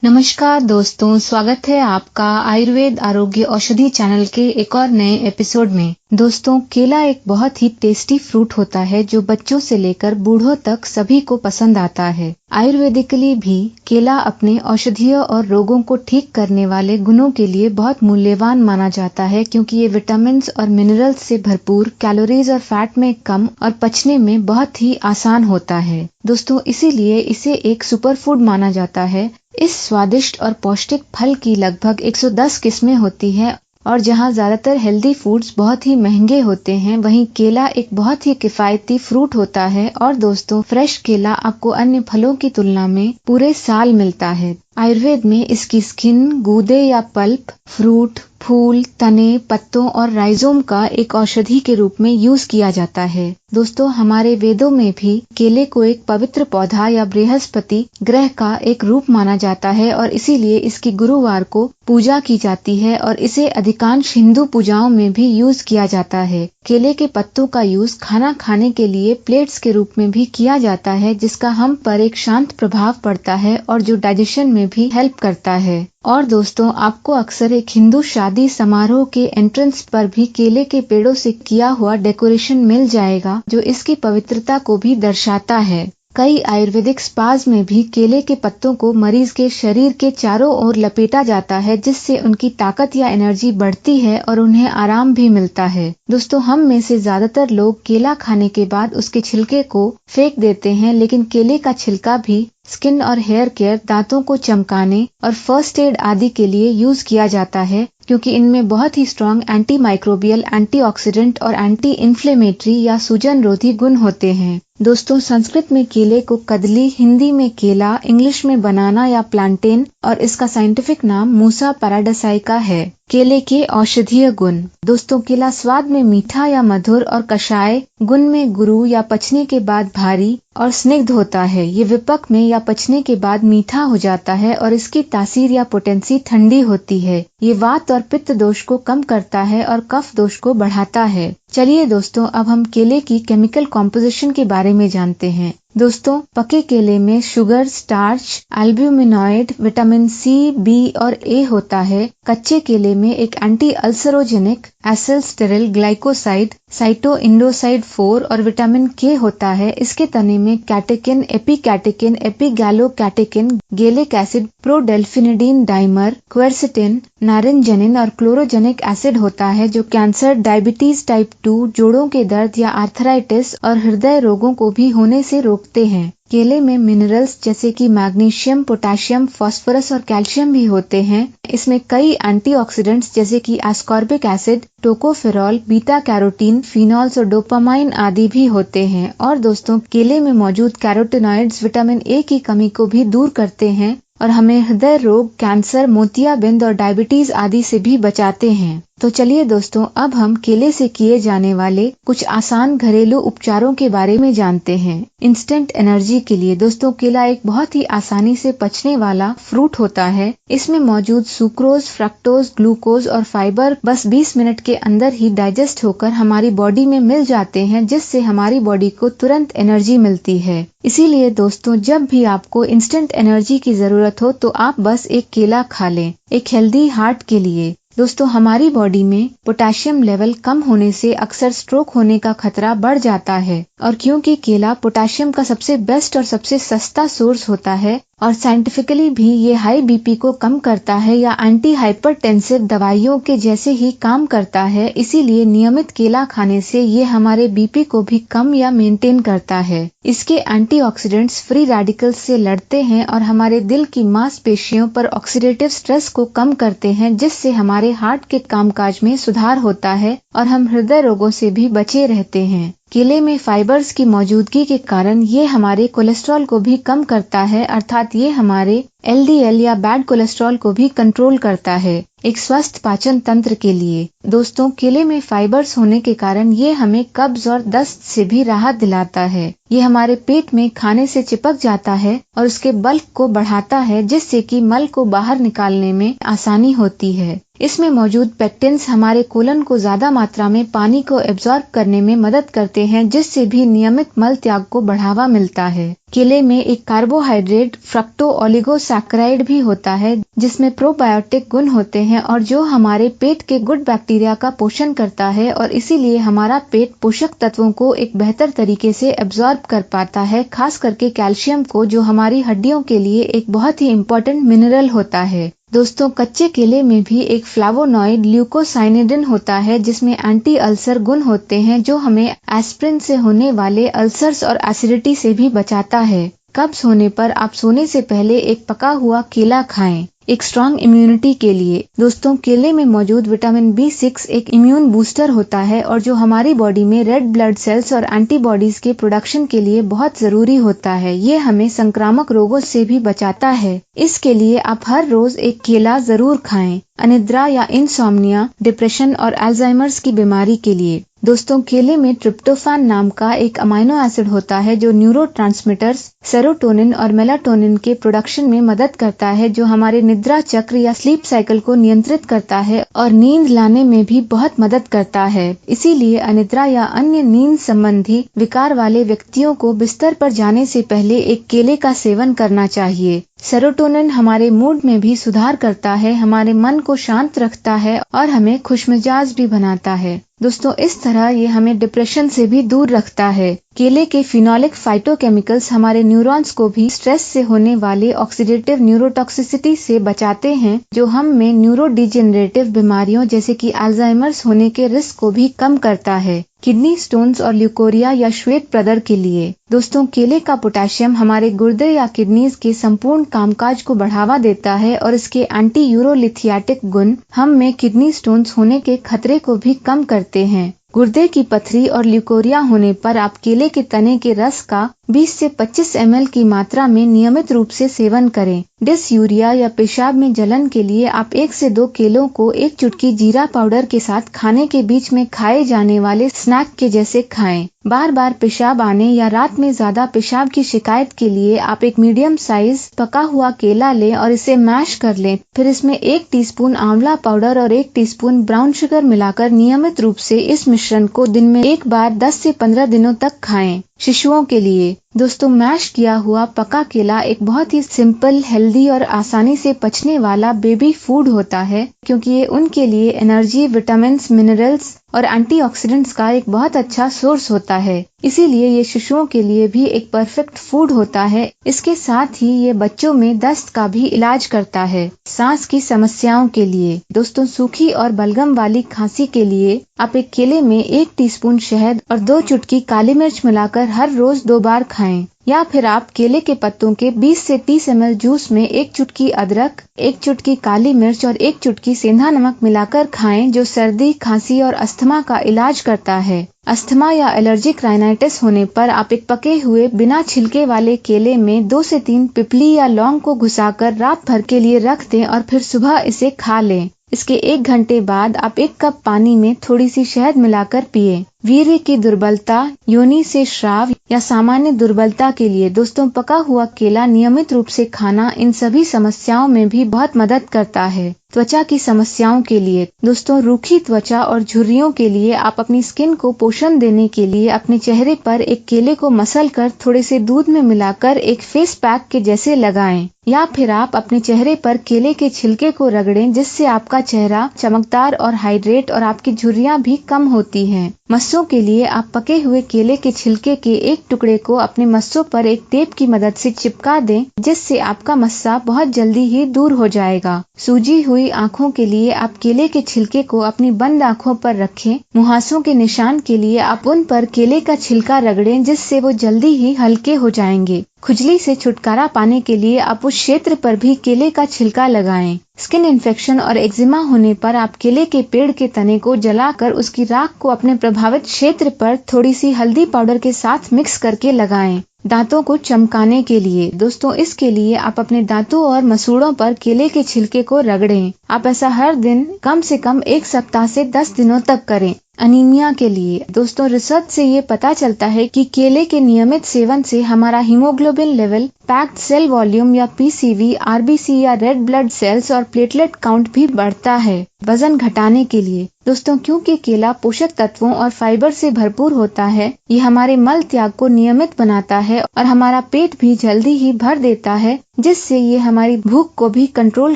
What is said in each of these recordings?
नमस्कार दोस्तों, स्वागत है आपका आयुर्वेद आरोग्य औषधि चैनल के एक और नए एपिसोड में। दोस्तों, केला एक बहुत ही टेस्टी फ्रूट होता है जो बच्चों से लेकर बूढ़ों तक सभी को पसंद आता है। आयुर्वेदिकली भी केला अपने औषधीय और रोगों को ठीक करने वाले गुणों के लिए बहुत मूल्यवान माना जाता है, क्योंकि ये विटामिन्स और मिनरल्स से भरपूर, कैलोरीज और फैट में कम और पचने में बहुत ही आसान होता है। दोस्तों, इसीलिए इसे एक सुपर फूड माना जाता है। इस स्वादिष्ट और पौष्टिक फल की लगभग 110 किस्में होती हैं, और जहां ज्यादातर हेल्दी फूड्स बहुत ही महंगे होते हैं, वहीं केला एक बहुत ही किफायती फ्रूट होता है। और दोस्तों, फ्रेश केला आपको अन्य फलों की तुलना में पूरे साल मिलता है। आयुर्वेद में इसकी स्किन, गूदे या पल्प, फ्रूट, फूल, तने, पत्तों और राइजोम का एक औषधि के रूप में यूज किया जाता है। दोस्तों, हमारे वेदों में भी केले को एक पवित्र पौधा या बृहस्पति ग्रह का एक रूप माना जाता है, और इसीलिए इसकी गुरुवार को पूजा की जाती है और इसे अधिकांश हिंदू पूजाओं में भी यूज किया जाता है। केले के पत्तों का यूज खाना खाने के लिए प्लेट्स के रूप में भी किया जाता है, जिसका हम पर एक शांत प्रभाव पड़ता है और जो डाइजेशन में भी हेल्प करता है। और दोस्तों, आपको अक्सर एक हिंदू शादी समारोह के एंट्रेंस पर भी केले के पेड़ों से किया हुआ डेकोरेशन मिल जाएगा, जो इसकी पवित्रता को भी दर्शाता है। कई आयुर्वेदिक स्पाज में भी केले के पत्तों को मरीज के शरीर के चारों ओर लपेटा जाता है, जिससे उनकी ताकत या एनर्जी बढ़ती है और उन्हें आराम भी मिलता है। दोस्तों, हम में से ज्यादातर लोग केला खाने के बाद उसके छिलके को फेंक देते हैं, लेकिन केले का छिलका भी स्किन और हेयर केयर, दांतों को चमकाने और फर्स्ट एड आदि के लिए यूज किया जाता है, क्योंकि इनमें बहुत ही स्ट्रॉन्ग एंटी माइक्रोबियल, एंटीऑक्सीडेंट और एंटी इन्फ्लेमेटरी या सूजन रोधी गुण होते हैं। दोस्तों, संस्कृत में केले को कदली, हिंदी में केला, इंग्लिश में बनाना या प्लांटेन, और इसका साइंटिफिक नाम मूसा पैराडाइसिका है। केले के औषधीय गुण। दोस्तों, केला स्वाद में मीठा या मधुर और कषाय गुण में गुरु या पचने के बाद भारी और स्निग्ध होता है। ये विपक में या पचने के बाद मीठा हो जाता है और इसकी तासीर या पोटेंसी ठंडी होती है। ये वात और पित्त दोष को कम करता है और कफ दोष को बढ़ाता है। चलिए दोस्तों, अब हम केले की केमिकल कॉम्पोजिशन के बारे में जानते हैं। दोस्तों, पके केले में sugar, starch, albuminoid, vitamin C, B और ए होता है। कच्चे केले में एक anti ulcerogenic acyl steryl glycoside, sitoindoside 4 और विटामिन के होता है। इसके तने में catechin, epicatechin, epigallocatechin, gallic acid, prodelphinidin dimer, quercetin, naringenin और क्लोरोजेनिक एसिड होता है, जो कैंसर, डायबिटीज टाइप 2, जोड़ों के दर्द या आर्थराइटिस और हृदय रोगों को भी होने से रोकते हैं। केले में मिनरल्स जैसे कि मैग्नीशियम, पोटेशियम, फास्फोरस और कैल्शियम भी होते हैं। इसमें कई एंटीऑक्सीडेंट्स जैसे कि ascorbic acid, tocopherol, beta carotene, phenols और डोपामाइन आदि भी होते हैं। और दोस्तों, केले में मौजूद कैरोटीनॉइड्स विटामिन ए की कमी को भी दूर करते हैं और हमें हृदय रोग, कैंसर, मोतियाबिंद और डायबिटीज आदि से भी बचाते हैं। तो चलिए दोस्तों, अब हम केले से किए जाने वाले कुछ आसान घरेलू उपचारों के बारे में जानते हैं। इंस्टेंट एनर्जी के लिए दोस्तों, केला एक बहुत ही आसानी से पचने वाला फ्रूट होता है। इसमें मौजूद सुक्रोज, फ्रक्टोज, ग्लूकोज और फाइबर बस 20 मिनट के अंदर ही डाइजेस्ट होकर हमारी बॉडी में मिल जाते हैं, जिससे हमारी बॉडी को तुरंत एनर्जी मिलती है। इसीलिए दोस्तों, जब भी आपको इंस्टेंट एनर्जी की जरूरत हो तो आप बस एक केला खा लें। एक हेल्दी हार्ट के लिए दोस्तों, हमारी बॉडी में पोटेशियम लेवल कम होने से अक्सर स्ट्रोक होने का खतरा बढ़ जाता है, और क्योंकि केला पोटेशियम का सबसे बेस्ट और सबसे सस्ता सोर्स होता है, और साइंटिफिकली भी ये हाई बीपी को कम करता है या एंटी हाइपरटेंसिव दवाइयों के जैसे ही काम करता है, इसीलिए नियमित केला खाने से ये हमारे बीपी को भी कम या मेंटेन करता है। इसके एंटीऑक्सीडेंट्स फ्री रेडिकल्स से लड़ते हैं और हमारे दिल की मांसपेशियों पर ऑक्सीडेटिव स्ट्रेस को कम करते हैं, जिससे हमारे हार्ट के कामकाज में सुधार होता है और हम हृदय रोगों से भी बचे रहते हैं। केले में फाइबर्स की मौजूदगी के कारण ये हमारे कोलेस्ट्रॉल को भी कम करता है, अर्थात ये हमारे LDL या बैड कोलेस्ट्रॉल को भी कंट्रोल करता है। एक स्वस्थ पाचन तंत्र के लिए दोस्तों, केले में फाइबर्स होने के कारण ये हमें कब्ज और दस्त से भी राहत दिलाता है। ये हमारे पेट में खाने से चिपक जाता है और उसके बल्क को बढ़ाता है, जिससे कि मल को बाहर निकालने में आसानी होती है। इसमें मौजूद पेक्टिन्स हमारे कोलन को ज्यादा मात्रा में पानी को एब्जॉर्ब करने में मदद करते हैं, जिससे भी नियमित मल त्याग को बढ़ावा मिलता है। केले में एक कार्बोहाइड्रेट फ्रक्टो ओलिगोसैकेराइड भी होता है, जिसमें प्रोबायोटिक गुण होते हैं और जो हमारे पेट के गुड बैक्टीरिया का पोषण करता है और इसीलिए हमारा पेट पोषक तत्वों को एक बेहतर तरीके से एब्जॉर्ब कर पाता है, खास करके कैल्शियम को, जो हमारी हड्डियों के लिए एक बहुत ही इम्पोर्टेंट मिनरल होता है। दोस्तों, कच्चे केले में भी एक फ्लावोनॉइड ल्यूकोसाइनिडिन होता है, जिसमें एंटी अल्सर गुण होते हैं, जो हमें एस्प्रिन से होने वाले अल्सर्स और एसिडिटी से भी बचाता है। कब्ज होने पर आप सोने से पहले एक पका हुआ केला खाएं, एक स्ट्रॉन्ग इम्यूनिटी के लिए। दोस्तों, केले में मौजूद विटामिन B6 एक इम्यून बूस्टर होता है और जो हमारी बॉडी में रेड ब्लड सेल्स और एंटीबॉडीज के प्रोडक्शन के लिए बहुत जरूरी होता है। ये हमें संक्रामक रोगों से भी बचाता है। इसके लिए आप हर रोज एक केला जरूर खाएं। अनिद्रा या इंसोम्निया, डिप्रेशन और अल्जाइमर्स की बीमारी के लिए। दोस्तों, केले में ट्रिप्टोफैन नाम का एक अमाइनो एसिड होता है, जो न्यूरोट्रांसमीटर्स सेरोटोनिन और मेलाटोनिन के प्रोडक्शन में मदद करता है, जो हमारे निद्रा चक्र या स्लीप साइकिल को नियंत्रित करता है और नींद लाने में भी बहुत मदद करता है। इसीलिए अनिद्रा या अन्य नींद संबंधी विकार वाले व्यक्तियों को बिस्तर पर जाने से पहले एक केले का सेवन करना चाहिए। सेरोटोनिन हमारे मूड में भी सुधार करता है, हमारे मन को शांत रखता है और हमें खुशमिजाज भी बनाता है। दोस्तों, इस तरह ये हमें डिप्रेशन से भी दूर रखता है। केले के फिनोलिक फाइटोकेमिकल्स हमारे न्यूरॉन्स को भी स्ट्रेस से होने वाले ऑक्सीडेटिव न्यूरोटॉक्सिसिटी से बचाते हैं, जो हम में न्यूरोडिजेनरेटिव बीमारियों जैसे कि अल्जाइमर्स होने के रिस्क को भी कम करता है। किडनी स्टोन्स और ल्यूकोरिया या श्वेत प्रदर के लिए। दोस्तों, केले का पोटेशियम हमारे गुर्दे या किडनीज के संपूर्ण कामकाज को बढ़ावा देता है और इसके एंटी यूरोलिथियाटिक गुण हम में किडनी स्टोन्स होने के खतरे को भी कम करते हैं। गुर्दे की पथरी और ल्यूकोरिया होने पर आप केले के तने के रस का 20 से 25 ml की मात्रा में नियमित रूप से सेवन करें। डिसयूरिया या पेशाब में जलन के लिए आप 1 से 2 केलों को एक चुटकी जीरा पाउडर के साथ खाने के बीच में खाए जाने वाले स्नैक के जैसे खाएं। बार बार पेशाब आने या रात में ज्यादा पेशाब की शिकायत के लिए आप एक मीडियम साइज पका हुआ केला लें और इसे मैश कर लें। फिर इसमें 1 टीस्पून आंवला पाउडर और 1 टीस्पून ब्राउन शुगर मिलाकर नियमित रूप से इस मिश्रण को दिन में एक बार 10 से 15 दिनों तक खाएं। शिशुओं के लिए। दोस्तों, मैश किया हुआ पका केला एक बहुत ही सिंपल, हेल्दी और आसानी से पचने वाला बेबी फूड होता है, क्योंकि ये उनके लिए एनर्जी, विटामिन्स, मिनरल्स और एंटीऑक्सीडेंट्स का एक बहुत अच्छा सोर्स होता है। इसीलिए ये शिशुओं के लिए भी एक परफेक्ट फूड होता है। इसके साथ ही ये बच्चों में दस्त का भी इलाज करता है। सांस की समस्याओं के लिए। दोस्तों, सूखी और बलगम वाली खांसी के लिए आप एक केले में 1 टीस्पून शहद और 2 चुटकी काली मिर्च मिलाकर हर रोज 2 बार खाएं। या फिर आप केले के पत्तों के 20 से 30 ml जूस में 1 चुटकी अदरक, 1 चुटकी काली मिर्च और 1 चुटकी सेंधा नमक मिलाकर खाएं, जो सर्दी, खांसी और अस्थमा का इलाज करता है। अस्थमा या एलर्जिक राइनाइटिस होने पर आप एक पके हुए बिना छिलके वाले केले में 2 से 3 पिपली या लौंग को घुसाकर रात भर के लिए रख दें और फिर सुबह इसे खा लें। इसके 1 घंटे बाद आप 1 कप पानी में थोड़ी सी शहद मिलाकर पिएं। वीर्य की दुर्बलता, योनि से स्राव या सामान्य दुर्बलता के लिए दोस्तों, पका हुआ केला नियमित रूप से खाना इन सभी समस्याओं में भी बहुत मदद करता है। त्वचा की समस्याओं के लिए। दोस्तों, रूखी त्वचा और झुर्रियों के लिए आप अपनी स्किन को पोषण देने के लिए अपने चेहरे पर एक केले को मसल कर थोड़े से दूध में मिलाकर एक फेस पैक के जैसे लगाएं। या फिर आप अपने चेहरे पर केले के छिलके को रगड़ें, जिससे आपका चेहरा चमकदार और हाइड्रेट और आपकी झुर्रियां भी कम होती हैं। मस्सों के लिए आप पके हुए केले के छिलके के एक टुकड़े को अपने मस्सों पर एक टेप की मदद से चिपका दें, जिससे आपका मस्सा बहुत जल्दी ही दूर हो जाएगा। सूजी हुई आँखों के लिए आप केले के छिलके को अपनी बंद आँखों पर रखें। मुहासों के निशान के लिए आप उन पर केले का छिलका रगड़ें, जिससे वो जल्दी ही हल्के हो जाएंगे। खुजली से छुटकारा पाने के लिए आप उस क्षेत्र पर भी केले का छिलका लगाएं। स्किन इन्फेक्शन और एक्जिमा होने पर आप केले के पेड़ के तने को जलाकर उसकी राख को अपने प्रभावित क्षेत्र पर थोड़ी सी हल्दी पाउडर के साथ मिक्स करके लगाएं। दांतों को चमकाने के लिए। दोस्तों, इसके लिए आप अपने दांतों और मसूड़ों पर केले के छिलके को रगड़ें। आप ऐसा हर दिन कम से कम 1 सप्ताह से 10 दिनों तक करें। अनीमिया के लिए। दोस्तों, रिसर्च से ये पता चलता है कि केले के नियमित सेवन से हमारा haemoglobin level packed cell volume या पीसीवी, आरबीसी या रेड ब्लड सेल्स और प्लेटलेट काउंट भी बढ़ता है। वजन घटाने के लिए दोस्तों, क्योंकि केला पोषक तत्वों और फाइबर से भरपूर होता है, ये हमारे मल त्याग को नियमित बनाता है और हमारा पेट भी जल्दी ही भर देता है, जिससे ये हमारी भूख को भी कंट्रोल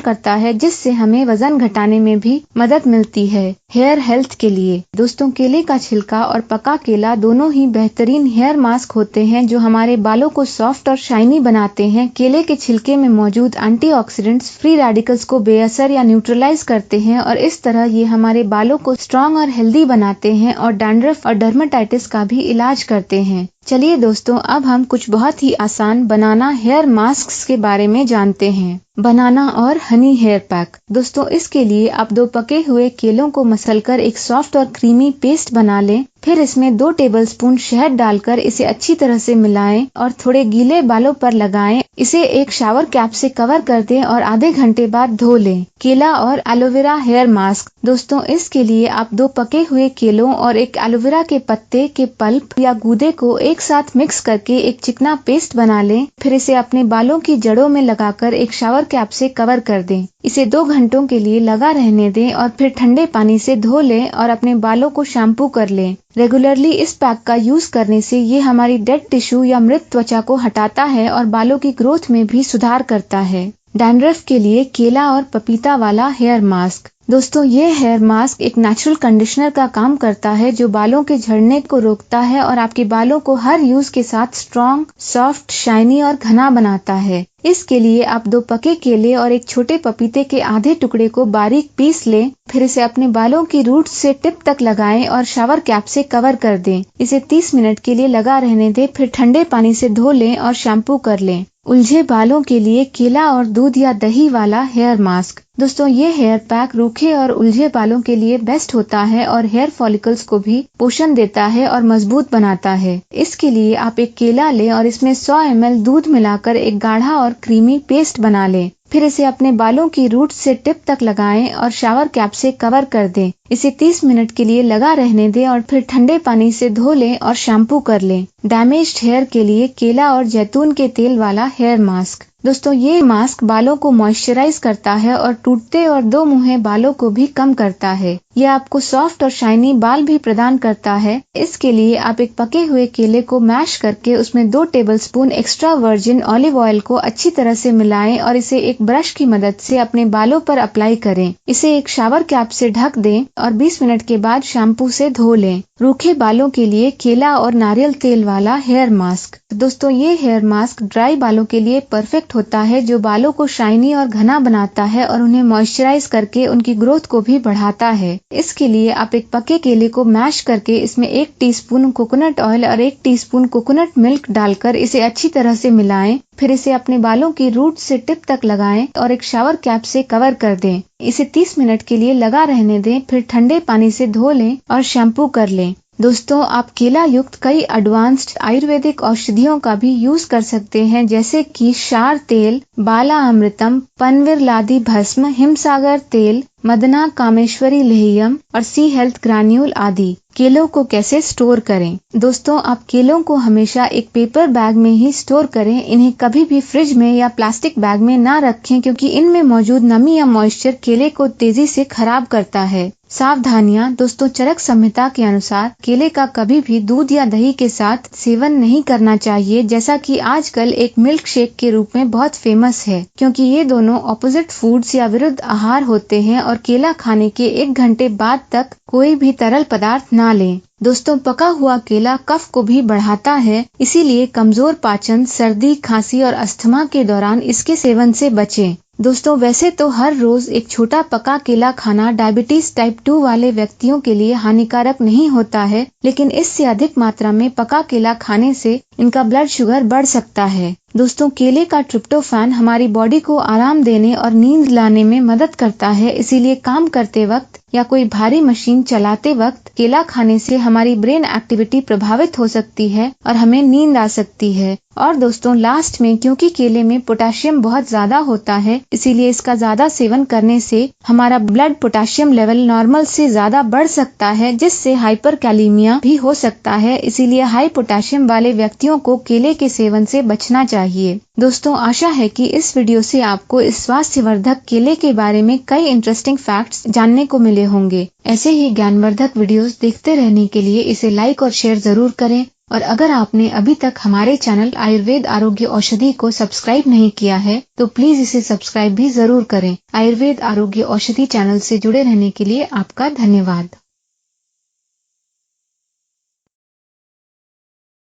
करता है, जिससे हमें वजन घटाने में भी मदद मिलती है। हेयर हेल्थ के लिए दोस्तों, केले का छिलका और पका केला दोनों ही बेहतरीन हेयर मास्क होते हैं जो हमारे बालों को सॉफ्ट और शाइनी बनाते हैं। केले के छिलके में मौजूद एंटीऑक्सीडेंट्स फ्री रेडिकल्स को बेअसर या न्यूट्रलाइज करते हैं और इस तरह ये हमारे बालों को स्ट्रॉन्ग और हेल्दी बनाते हैं और डैंड्रफ और डर्मेटाइटिस का भी इलाज करते हैं। चलिए दोस्तों, अब हम कुछ बहुत ही आसान बनाना हेयर मास्क के बारे में जानते हैं। बनाना और हनी हेयर पैक दोस्तों, इसके लिए आप 2 पके हुए केलों को मसलकर एक सॉफ्ट और क्रीमी पेस्ट बना लें। फिर इसमें 2 टेबलस्पून शहद डालकर इसे अच्छी तरह से मिलाएं और थोड़े गीले बालों पर लगाएं। इसे एक शावर कैप से कवर कर दें और आधे घंटे बाद धो लें। केला और एलोवेरा हेयर मास्क दोस्तों, इसके लिए आप 2 पके हुए केलों और एक एलोवेरा के पत्ते के पल्प या गूदे को एक साथ मिक्स करके एक चिकना पेस्ट बना लें। फिर इसे अपने बालों की जड़ों में लगाकर एक शावर कैप से कवर कर दें। इसे 2 घंटों के लिए लगा रहने दें और फिर ठंडे पानी से धो लें और अपने बालों को शैम्पू कर लें। रेगुलरली इस पैक का यूज करने से ये हमारी डेड टिश्यू या मृत त्वचा को हटाता है और बालों की ग्रोथ में भी सुधार करता है। डैंड्रफ के लिए केला और पपीता वाला हेयर मास्क दोस्तों, ये हेयर मास्क एक नेचुरल कंडीशनर का काम करता है जो बालों के झड़ने को रोकता है और आपके बालों को हर यूज के साथ स्ट्रॉन्ग, सॉफ्ट, शाइनी और घना बनाता है। इसके लिए आप 2 पके केले और एक छोटे पपीते के आधे टुकड़े को बारीक पीस लें। फिर इसे अपने बालों की रूट से टिप तक लगाएं और शावर कैप से कवर कर दें। इसे 30 मिनट के लिए लगा रहने दें, फिर ठंडे पानी से धो लें और शैम्पू कर लें। उलझे बालों के लिए केला और दूध या दही वाला हेयर मास्क दोस्तों, ये हेयर पैक रूखे और उलझे बालों के लिए बेस्ट होता है और हेयर फॉलिकल्स को भी पोषण देता है और मजबूत बनाता है। इसके लिए आप एक केला लें और इसमें 100 ml दूध मिलाकर एक गाढ़ा और क्रीमी पेस्ट बना लें। फिर इसे अपने बालों की रूट से टिप तक लगाएं और शावर कैप से कवर कर दें। इसे 30 मिनट के लिए लगा रहने दें और फिर ठंडे पानी से धो लें और शैम्पू कर लें। डैमेज्ड हेयर के लिए केला और जैतून के तेल वाला हेयर मास्क दोस्तों, ये मास्क बालों को मॉइस्चराइज करता है और टूटते और 2 मुँहे बालों को भी कम करता है। यह आपको सॉफ्ट और शाइनी बाल भी प्रदान करता है। इसके लिए आप एक पके हुए केले को मैश करके उसमें 2 tablespoon extra virgin olive oil को अच्छी तरह से मिलाएं और इसे एक ब्रश की मदद से अपने बालों पर अप्लाई करें। इसे एक शावर कैप से ढक दें और 20 मिनट के बाद शैम्पू से धो लें। रूखे बालों के लिए केला और नारियल तेल वाला हेयर मास्क दोस्तों, ये हेयर मास्क ड्राई बालों के लिए परफेक्ट होता है, जो बालों को शाइनी और घना बनाता है और उन्हें मॉइस्चराइज करके उनकी ग्रोथ को भी बढ़ाता है। इसके लिए आप एक पके केले को मैश करके इसमें 1 टीस्पून कोकोनट ऑयल और 1 टीस्पून कोकोनट मिल्क डालकर इसे अच्छी तरह से मिलाएं। फिर इसे अपने बालों की रूट से टिप तक लगाएं और एक शावर कैप से कवर कर दें। इसे 30 मिनट के लिए लगा रहने दें, फिर ठंडे पानी से धो लें और शैम्पू कर लें। दोस्तों, आप केला युक्त कई एडवांस्ड आयुर्वेदिक औषधियों का भी यूज कर सकते हैं, जैसे कि शार तेल, बाला अमृतम, पनविरलादी भस्म, हिमसागर तेल, मदना कामेश्वरी लेहियम और सी हेल्थ ग्रैन्यूल आदि। केलों को कैसे स्टोर करें दोस्तों, आप केलों को हमेशा एक पेपर बैग में ही स्टोर करें। इन्हें कभी भी फ्रिज में या प्लास्टिक बैग में ना रखें, क्योंकि इनमें मौजूद नमी या मॉइस्चर केले को तेजी से खराब करता है। सावधानियां दोस्तों, चरक संहिता के अनुसार केले का कभी भी दूध या दही के साथ सेवन नहीं करना चाहिए, जैसा कि आजकल एक मिल्क शेक के रूप में बहुत फेमस है, क्योंकि ये दोनों ऑपोजिट फूड्स या विरुद्ध आहार होते हैं और केला खाने के 1 घंटे बाद तक कोई भी तरल पदार्थ ना लें। दोस्तों, पका हुआ केला कफ को भी बढ़ाता है, इसीलिए कमजोर पाचन, सर्दी, खांसी और अस्थमा के दौरान इसके सेवन से बचें। दोस्तों, वैसे तो हर रोज एक छोटा पका केला खाना डायबिटीज टाइप 2 वाले व्यक्तियों के लिए हानिकारक नहीं होता है, लेकिन इससे अधिक मात्रा में पका केला खाने से इनका ब्लड शुगर बढ़ सकता है। दोस्तों, केले का ट्रिप्टोफैन हमारी बॉडी को आराम देने और नींद लाने में मदद करता है, इसीलिए काम करते वक्त या कोई भारी मशीन चलाते वक्त केला खाने से हमारी ब्रेन एक्टिविटी प्रभावित हो सकती है और हमें नींद आ सकती है। और दोस्तों, लास्ट में, क्योंकि केले में पोटेशियम बहुत ज्यादा होता है, इसीलिए इसका ज्यादा सेवन करने से हमारा ब्लड पोटेशियम लेवल नॉर्मल से ज्यादा बढ़ सकता है, जिससे हाइपरकैलेमिया भी हो सकता है। इसीलिए हाई पोटेशियम वाले व्यक्तियों को केले के सेवन से बचना चाहिए। दोस्तों, आशा है कि इस वीडियो से आपको इस स्वास्थ्यवर्धक केले के बारे में कई इंटरेस्टिंग फैक्ट्स जानने को मिले होंगे। ऐसे ही ज्ञानवर्धक वीडियोस देखते रहने के लिए इसे लाइक और शेयर जरूर करें। और अगर आपने अभी तक हमारे चैनल आयुर्वेद आरोग्य औषधि को सब्सक्राइब नहीं किया है तो प्लीज इसे सब्सक्राइब भी जरूर करें। आयुर्वेद आरोग्य औषधि चैनल से जुड़े रहने के लिए आपका धन्यवाद।